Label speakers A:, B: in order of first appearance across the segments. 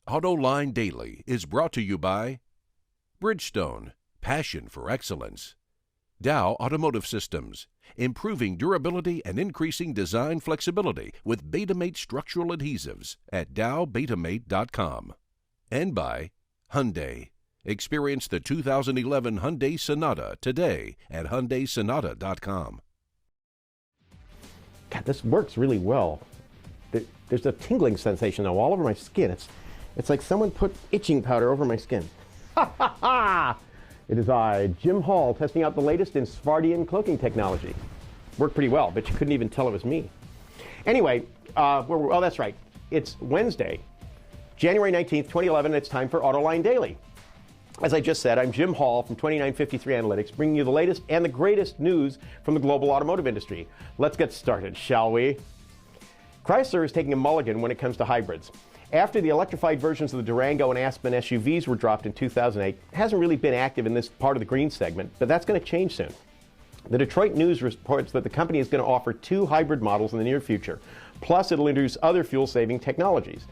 A: Autoline Daily is brought to you by Bridgestone, passion for excellence. Dow Automotive Systems, improving durability and increasing design flexibility with Betamate structural adhesives at dowbetamate.com. And by Hyundai. Experience the 2011 Hyundai Sonata today at HyundaiSonata.com.
B: God, this works really well. There's a tingling sensation now all over my skin. It's like someone put itching powder over my skin. Ha ha ha! It is I, Jim Hall, testing out the latest in Svardian cloaking technology. Worked pretty well, but you couldn't even tell it was me. Anyway, oh, that's right. It's Wednesday, January 19th, 2011, and it's time for Autoline Daily. As I just said, I'm Jim Hall from 2953 Analytics, bringing you the latest and the greatest news from the global automotive industry. Let's get started, shall we? Chrysler is taking a mulligan when it comes to hybrids. After the electrified versions of the Durango and Aspen SUVs were dropped in 2008, it hasn't really been active in this part of the green segment, but that's going to change soon. The Detroit News reports that the company is going to offer 2 hybrid models in the near future, plus it'll introduce other fuel-saving technologies.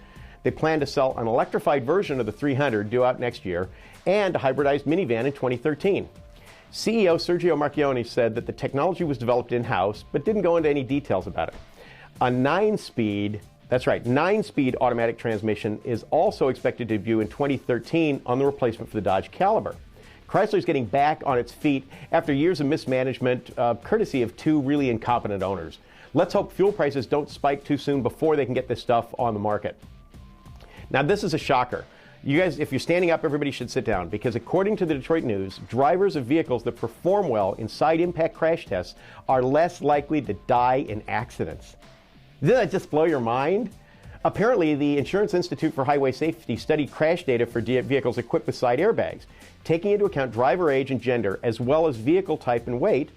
B: They plan to sell an electrified version of the 300 due out next year and a hybridized minivan in 2013. CEO Sergio Marchionne said that the technology was developed in-house, but didn't go into any details about it. A 9-speed automatic transmission is also expected to debut in 2013 on the replacement for the Dodge Caliber. Chrysler is getting back on its feet after years of mismanagement, courtesy of 2 really incompetent owners. Let's hope fuel prices don't spike too soon before they can get this stuff on the market. Now, this is a shocker. You guys, if you're standing up, everybody should sit down, because according to the Detroit News, drivers of vehicles that perform well in side impact crash tests are less likely to die in accidents. Didn't that just blow your mind? Apparently, the Insurance Institute for Highway Safety studied crash data for vehicles equipped with side airbags. Taking into account driver age and gender, as well as vehicle type and weight,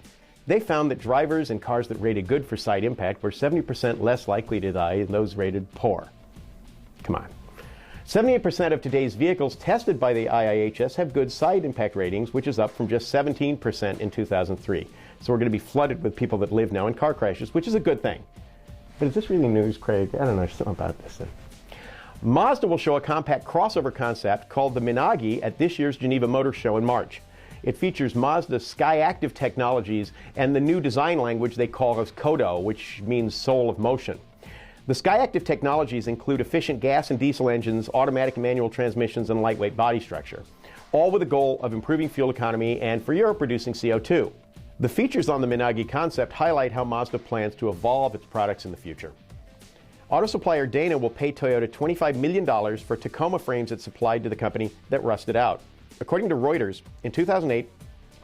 B: they found that drivers in cars that rated good for side impact were 70% less likely to die than those rated poor. Come on. 78% of today's vehicles tested by the IIHS have good side impact ratings, which is up from just 17% in 2003. So we're going to be flooded with people that live now in car crashes, which is a good thing. But is this really news, Craig? I don't know, something about this. Mazda will show a compact crossover concept called the MINAGI at this year's Geneva Motor Show in March. It features Mazda's SkyActiv technologies and the new design language they call as Kodo, which means soul of motion. The SkyActiv technologies include efficient gas and diesel engines, automatic and manual transmissions, and lightweight body structure, all with the goal of improving fuel economy and, for Europe, reducing CO2. The features on the MINAGI concept highlight how Mazda plans to evolve its products in the future. Auto supplier Dana will pay Toyota $25 million for Tacoma frames it supplied to the company that rusted out. According to Reuters, in 2008,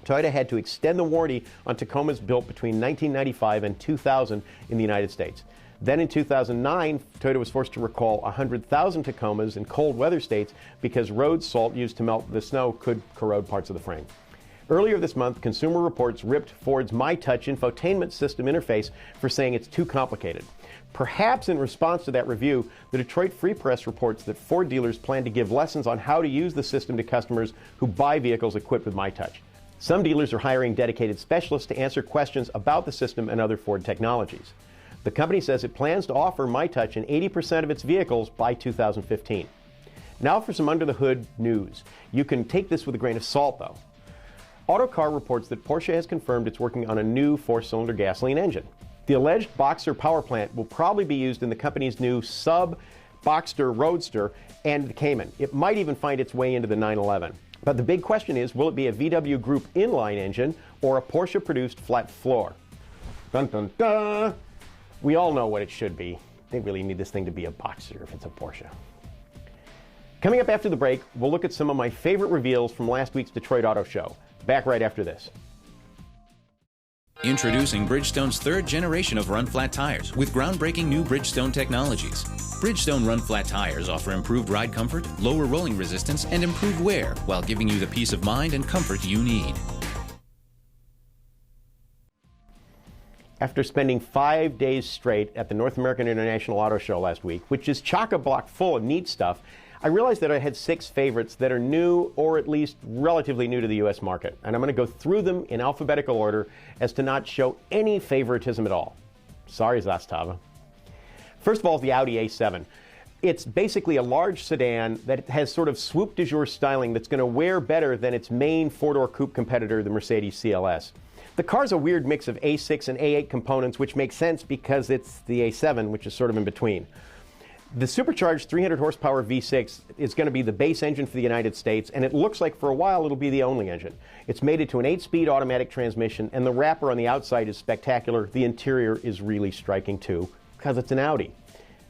B: Toyota had to extend the warranty on Tacomas built between 1995 and 2000 in the United States. Then in 2009, Toyota was forced to recall 100,000 Tacomas in cold weather states because road salt used to melt the snow could corrode parts of the frame. Earlier this month, Consumer Reports ripped Ford's mytouch infotainment system interface for saying it's too complicated. Perhaps in response to that review, the Detroit Free Press reports that Ford dealers plan to give lessons on how to use the system to customers who buy vehicles equipped with mytouch. Some dealers are hiring dedicated specialists to answer questions about the system and other Ford technologies. The company says it plans to offer mytouch in 80% of its vehicles by 2015. Now for some under-the-hood news. You can take this with a grain of salt, though. Autocar reports that Porsche has confirmed it's working on a new 4-cylinder gasoline engine. The alleged Boxster power plant will probably be used in the company's new sub-Boxster Roadster and the Cayman. It might even find its way into the 911. But the big question is, will it be a VW Group inline engine or a Porsche-produced flat floor? Dun dun dun! We all know what it should be. They really need this thing to be a Boxster if it's a Porsche. Coming up after the break, we'll look at some of my favorite reveals from last week's Detroit Auto Show. Back right after this.
C: Introducing Bridgestone's 3rd generation of run-flat tires with groundbreaking new Bridgestone technologies. Bridgestone run-flat tires offer improved ride comfort, lower rolling resistance, and improved wear while giving you the peace of mind and comfort you need.
B: After spending 5 days straight at the North American International Auto Show last week, which is chock-a-block full of neat stuff, I realized that I had 6 favorites that are new or at least relatively new to the U.S. market. And I'm going to go through them in alphabetical order as to not show any favoritism at all. Sorry, Zastava. First of all, the Audi A7. It's basically a large sedan that has sort of swoop de jour styling that's going to wear better than its main four-door coupe competitor, the Mercedes CLS. The car's a weird mix of A6 and A8 components, which makes sense because it's the A7, which is sort of in between. The supercharged 300 horsepower V6 is going to be the base engine for the United States, and it looks like for a while it'll be the only engine. It's mated to an 8-speed automatic transmission, and the wrapper on the outside is spectacular. The interior is really striking too, because it's an Audi.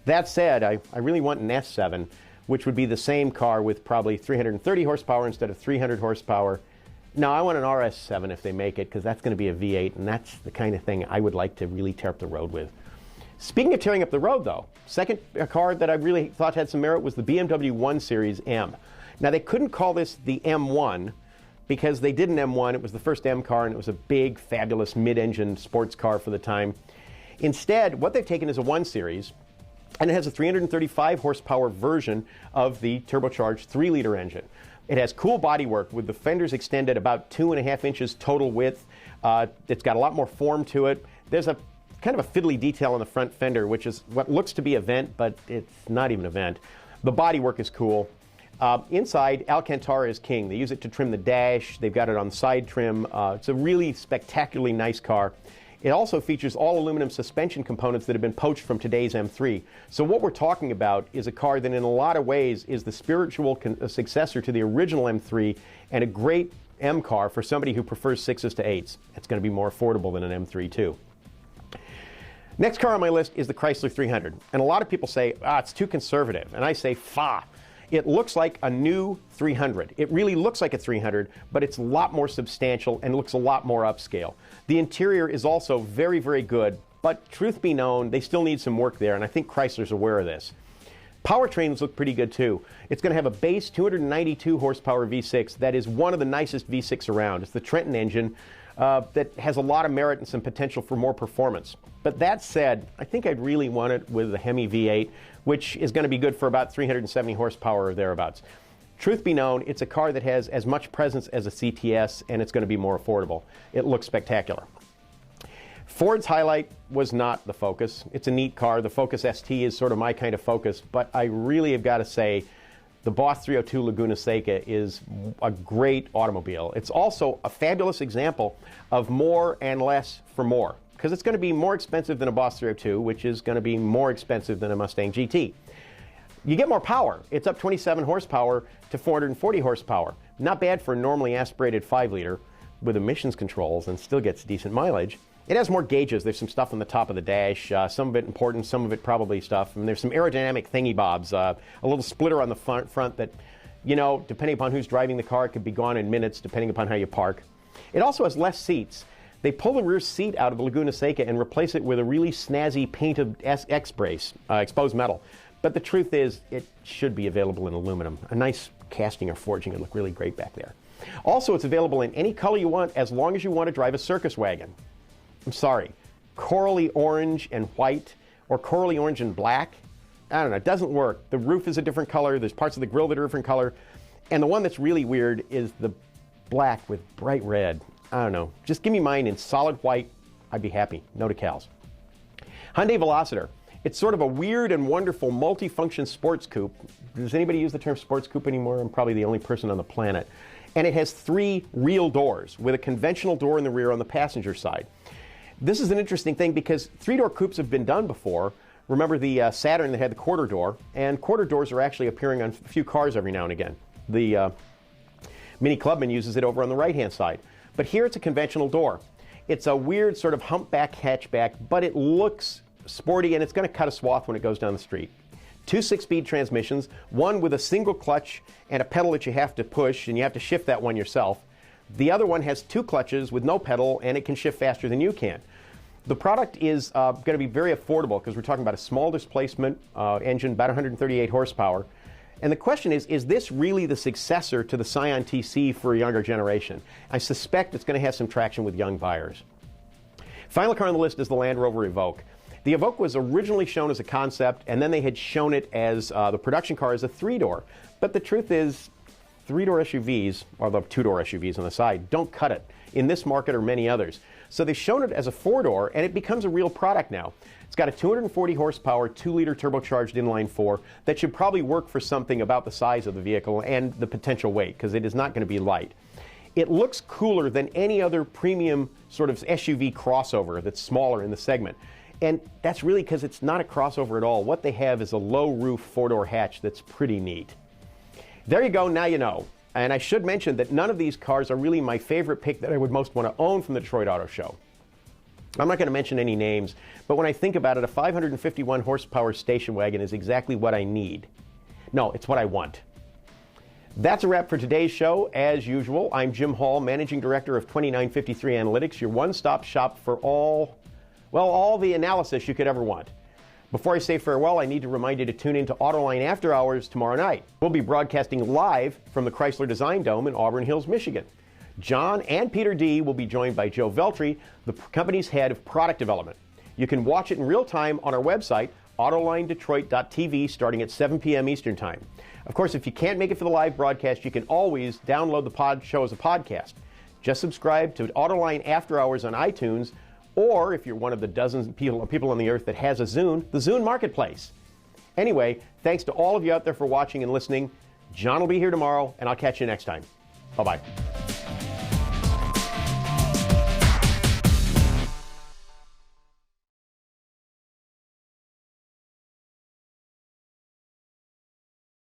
B: That said, I really want an S7, which would be the same car with probably 330 horsepower instead of 300 horsepower. No, I want an RS7 if they make it, because that's going to be a V8, and that's the kind of thing I would like to really tear up the road with. Speaking of tearing up the road, though, second car that I really thought had some merit was the BMW 1 Series M. Now, they couldn't call this the M1 because they did an M1. It was the first M car, and it was a big, fabulous mid-engine sports car for the time. Instead, what they've taken is a 1 Series, and it has a 335 horsepower version of the turbocharged 3-liter engine. It has cool bodywork with the fenders extended about 2.5 inches total width. It's got a lot more form to it. There's a kind of a fiddly detail on the front fender, which is what looks to be a vent, but it's not even a vent. The bodywork is cool. Inside, Alcantara is king. They use it to trim the dash. They've got it on side trim. It's a really spectacularly nice car. It also features all aluminum suspension components that have been poached from today's M3. So what we're talking about is a car that in a lot of ways is the spiritual successor to the original M3 and a great M car for somebody who prefers 6s to 8s. It's going to be more affordable than an M3 too. Next car on my list is the Chrysler 300. And a lot of people say, it's too conservative. And I say, It looks like a new 300. It really looks like a 300, but it's a lot more substantial and looks a lot more upscale. The interior is also very, very good, but truth be known, they still need some work there, and I think Chrysler's aware of this. Powertrains look pretty good too. It's going to have a base 292 horsepower V6 that is one of the nicest V6 around. It's the Trenton engine that has a lot of merit and some potential for more performance. But that said, I think I'd really want it with the Hemi V8, which is going to be good for about 370 horsepower or thereabouts. Truth be known, it's a car that has as much presence as a CTS, and it's going to be more affordable. It looks spectacular. Ford's Highlight was not the Focus. It's a neat car. The Focus ST is sort of my kind of Focus, but I really have got to say the Boss 302 Laguna Seca is a great automobile. It's also a fabulous example of more and less for more, because it's going to be more expensive than a Boss 302, which is going to be more expensive than a Mustang GT. You get more power. It's up 27 horsepower to 440 horsepower. Not bad for a normally aspirated 5-liter with emissions controls, and still gets decent mileage. It has more gauges. There's some stuff on the top of the dash, some of it important, some of it probably stuff. And there's some aerodynamic thingy-bobs, a little splitter on the front that, you know, depending upon who's driving the car, it could be gone in minutes, depending upon how you park. It also has less seats. They pull the rear seat out of the Laguna Seca and replace it with a really snazzy painted X-brace, exposed metal. But the truth is, it should be available in aluminum. A nice casting or forging would look really great back there. Also, it's available in any color you want, as long as you want to drive a circus wagon. I'm sorry, corally orange and white, or corally orange and black, I don't know, it doesn't work. The roof is a different color, there's parts of the grille that are a different color, and the one that's really weird is the black with bright red. I don't know, just give me mine in solid white, I'd be happy, no decals. Hyundai Velocidor. It's sort of a weird and wonderful multi-function sports coupe. Does anybody use the term sports coupe anymore? I'm probably the only person on the planet. And it has 3 real doors with a conventional door in the rear on the passenger side. This is an interesting thing because 3-door coupes have been done before. Remember the Saturn that had the quarter door, and quarter doors are actually appearing on a few cars every now and again. The Mini Clubman uses it over on the right-hand side. But here it's a conventional door. It's a weird sort of humpback hatchback, but it looks sporty, and it's going to cut a swath when it goes down the street. 2 6-speed transmissions, one with a single clutch and a pedal that you have to push, and you have to shift that one yourself. The other one has 2 clutches with no pedal, and it can shift faster than you can. The product is going to be very affordable because we're talking about a small displacement engine, about 138 horsepower. And the question is this really the successor to the Scion TC for a younger generation? I suspect it's going to have some traction with young buyers. Final car on the list is the Land Rover Evoque. The Evoque was originally shown as a concept, and then they had shown it as the production car as a 3-door. But the truth is, 3-door SUVs, or the 2-door SUVs on the side, don't cut it in this market or many others. So they've shown it as a four-door, and it becomes a real product now. It's got a 240 horsepower, 2-liter turbocharged inline-4 that should probably work for something about the size of the vehicle and the potential weight, because it is not going to be light. It looks cooler than any other premium sort of SUV crossover that's smaller in the segment. And that's really because it's not a crossover at all. What they have is a low-roof four-door hatch that's pretty neat. There you go, now you know. And I should mention that none of these cars are really my favorite pick that I would most want to own from the Detroit Auto Show. I'm not going to mention any names, but when I think about it, a 551 horsepower station wagon is exactly what I need. No, it's what I want. That's a wrap for today's show. As usual, I'm Jim Hall, Managing Director of 2953 Analytics, your one-stop shop for all the analysis you could ever want. Before I say farewell, I need to remind you to tune in to Autoline After Hours tomorrow night. We'll be broadcasting live from the Chrysler Design Dome in Auburn Hills, Michigan. John and Peter D. will be joined by Joe Veltri, the company's head of product development. You can watch it in real time on our website, AutolineDetroit.tv, starting at 7 p.m. Eastern Time. Of course, if you can't make it for the live broadcast, you can always download the show as a podcast. Just subscribe to Autoline After Hours on iTunes, or if you're one of the dozens of people on the earth that has a Zune, the Zune Marketplace. Anyway, thanks to all of you out there for watching and listening. John will be here tomorrow, and I'll catch you next time. Bye-bye.